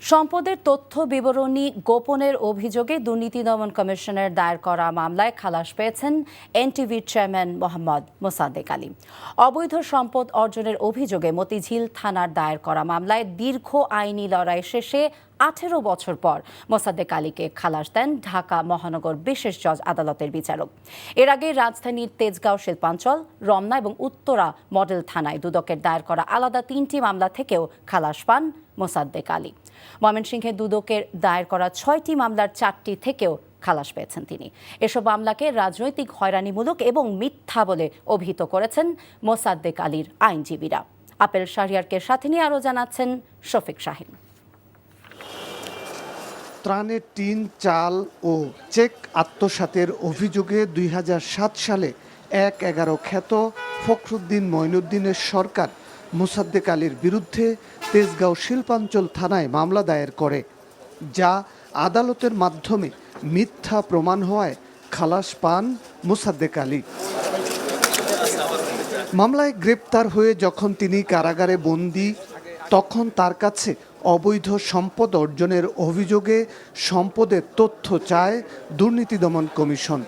সম্পদের তথ্য বিবরণী গোপনের অভিযোগে দুর্নীতি দমন কমিশনের দায়ের করা মামলায় খালাস পেয়েছেন এনটিভির চেয়ারম্যান মোহাম্মদ মোসাদ্দেক আলী। অবৈধ সম্পদ অর্জনের অভিযোগে মতিঝিল থানার দায়ের করা মামলায় দীর্ঘ আইনি লড়াই শেষে 18 বছর পর মোসাদ্দেক আলীকে খালাস দেন ঢাকা মহানগর বিশেষ জজ আদালতের বিচারক। এর আগে রাজধানীর তেজগাঁও শিল্পাঞ্চল, রমনা এবং উত্তরা মডেল থানায় দুদকের দায়ের করা আলাদা 3টি মামলা থেকেও খালাস পান মোসাদ্দেক আলী। ময়মনসিংহে দুদকের দায়ের করা 6টি মামলার 4টি থেকেও খালাস পেয়েছেন তিনি। এসব মামলাকে রাজনৈতিক হয়রানিমূলক এবং মিথ্যা বলে অভিহিত করেছেন মোসাদ্দেক আলীর আইনজীবীরা। আপেল শাহরিয়ারকে সাথে নিয়ে আরও জানাচ্ছেন শফিক শাহিন। ত্রাণের টিন, চাল ও চেক আত্মসাতের অভিযোগে 2007 সালে 1/11 খ্যাত ফখরুদ্দিন মঈনুদ্দিনের সরকার মোসাদ্দেক আলীর বিরুদ্ধে তেজগাঁও শিল্পাঞ্চল থানায় মামলা দায়ের করে, যা আদালতের মাধ্যমে মিথ্যা প্রমাণ হওয়ায় খালাস পান মোসাদ্দেক আলী। মামলায় গ্রেপ্তার হয়ে যখন তিনি কারাগারে বন্দী, তখন তার কাছে অবৈধ সম্পদ অর্জনের অভিযোগে সম্পদের তথ্য চায় দুর্নীতি দমন কমিশন।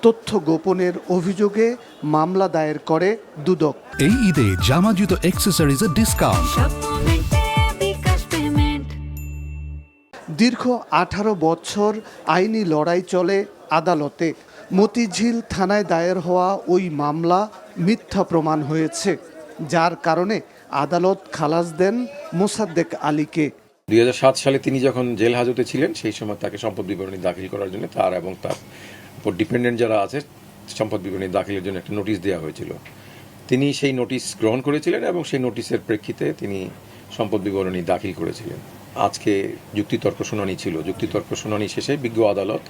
তথ্য গোপনের অভিযোগে মামলা দায়ের করে দুদক। এই ঈদে জামা জুতো অ্যাকসেসরিজের ডিসকাউন্ট। দীর্ঘ 18 বছর আইনি লড়াই চলে আদালতে। মতিঝিল থানায় দায়ের হওয়া ওই মামলা মিথ্যা প্রমাণ হয়েছে, যার কারণে আদালত খালাস দেন মোসাদ্দেক আলীকে। 2007 সালে তিনি যখন জেল হাজতে ছিলেন, সেই সময় তাকে সম্পদ বিবরণী দাখিল করার জন্য তার এবং তার উপর ডিপেন্ডেন্ট যারা আছে সম্পদ বিবরণী দাখিলের জন্য একটা নোটিশ দেওয়া হয়েছিল। তিনি সেই নোটিশ গ্রহণ করেছিলেন এবং সেই নোটিশের প্রেক্ষিতে তিনি সম্পদ বিবরণী দাখিল করেছিলেন। আজকে যুক্তিতর্ক শুনানি ছিল। যুক্তিতর্ক শুনানি শেষে বিজ্ঞ আদালত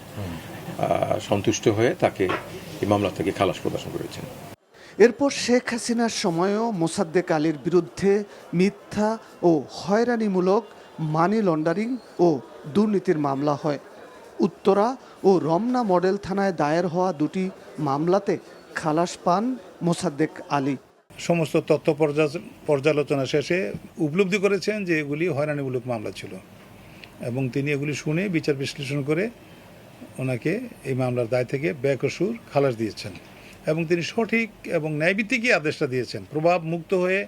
সন্তুষ্ট হয়ে তাকে এই মামলা থেকে খালাস প্রদান করেছেন। এরপর শেখ হাসিনার সময়ও মোসাদ্দেক আলীর বিরুদ্ধে মিথ্যা ও হয়রানিমূলক মানি লন্ডারিং ও দুর্নীতির মামলা হয়। উত্তরা ও রমনা মডেল থানায় দায়ের হওয়া 2টি মামলাতে খালাস পান মোসাদ্দেক আলী। সমস্ত তথ্য পর্যালোচনা শেষে উপলব্ধি করেছেন যে এগুলি হয়রানিমূলক মামলা ছিল এবং তিনি এগুলি শুনে বিচার বিশ্লেষণ করে ওনাকে এই মামলার দায় থেকে বেকসুর খালাস দিয়েছেন এবং তিনি সঠিক এবং ন্যায়ভিত্তিকই আদেশটা দিয়েছেন। প্রভাব মুক্ত হয়ে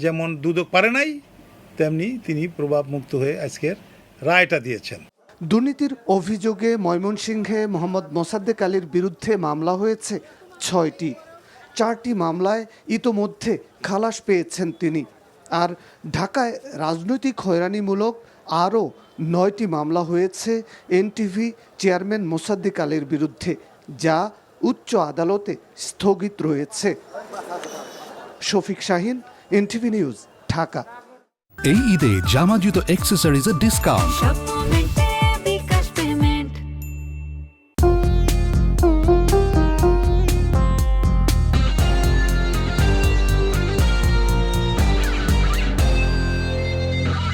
যেমন দুদক পারে নাই, তেমনি তিনি প্রভাব মুক্ত হয়ে আজকের রায়টা দিয়েছেন। দুর্নীতির অভিযোগে ময়মনসিংহে মোহাম্মদ মোসাদ্দেক আলীর বিরুদ্ধে মামলা হয়েছে 6টি। 4টি মামলায় ইতোমধ্যে খালাস পেয়েছেন তিনি। আর ঢাকায় রাজনৈতিক হয়রানিমূলক আরও 9টি মামলা হয়েছে এনটিভি চেয়ারম্যান মোসাদ্দেক আলীর বিরুদ্ধে, যা উচ্চ আদালতে স্থগিত রয়েছে। Shafiq Shahin, NTV news, Dhaka. এই ঈদে জামা জুতো অ্যাকসেসরিজের ডিসকাউন্ট।